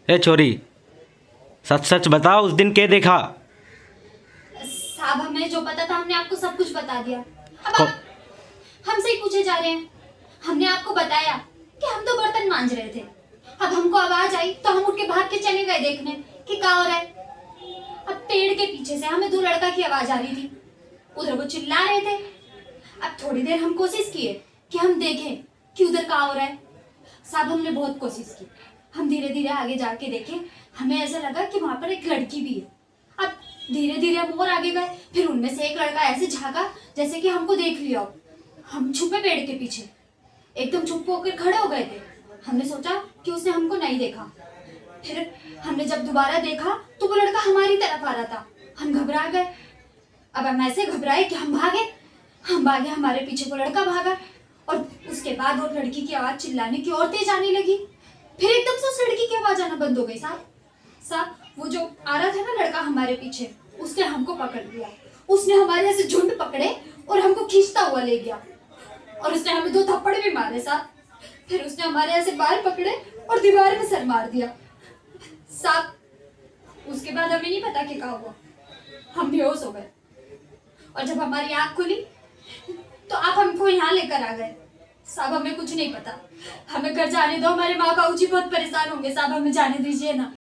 ए छोरी, सच सच बताओ, उस दिन क्या देखा? साहब हमें जो पता था हमने आपको सब कुछ बता दिया। अब को- आप हमसे ही पूछे जा रहे हैं। हमने आपको बताया कि हम तो बर्तन मांज रहे थे। अब हमको आवाज आई तो हम उठ के भाग के चले गए देखने कि क्या हो रहा है। अब पेड़ के पीछे से हमें दो लड़का की आवाज आ रही थी, उधर वो चिल्ला रहे थे। अब थोड़ी देर हम कोशिश किए कि हम देखें कि उधर क्या हो रहा है। साहब हमने बहुत कोशिश की, हम धीरे धीरे आगे जाके देखे, हमें ऐसा लगा कि वहां पर एक लड़की भी है। अब धीरे धीरे हम और आगे गए, फिर उनमें से एक लड़का ऐसे झांका जैसे कि हमको देख लिया हो। हम छुपे पेड़ के पीछे, एकदम चुप होकर खड़े हो गए थे। हमने सोचा कि उसने हमको नहीं देखा। फिर हमने जब दोबारा देखा तो वो लड़का हमारी तरफ आ रहा था। हम घबरा गए। अब हम ऐसे घबराए कि हम भागे, हमारे पीछे वो लड़का भागा और उसके बाद वो लड़की की आवाज चिल्लाने की और तेज आने लगी। फिर एकदम से उस लड़की की आवाज आना बंद हो गई। साहब वो जो आ रहा था ना लड़का हमारे पीछे, उसने हमको पकड़ लिया। उसने हमारे ऐसे झुंड पकड़े और हमको खींचता हुआ ले गया और उसने हमें दो थप्पड़ भी मारे। साहब फिर उसने हमारे ऐसे बाल पकड़े और दीवार में सर मार दिया। साहब उसके बाद हमें नहीं पता कि क्या हुआ, हम बेहोश हो गए। और जब हमारी आंख खुली तो आप हमको यहाँ लेकर आ गए। साहब हमें कुछ नहीं पता, हमें घर जाने दो, हमारे माँ बाबू जी बहुत परेशान होंगे। साहब हमें जाने दीजिए ना।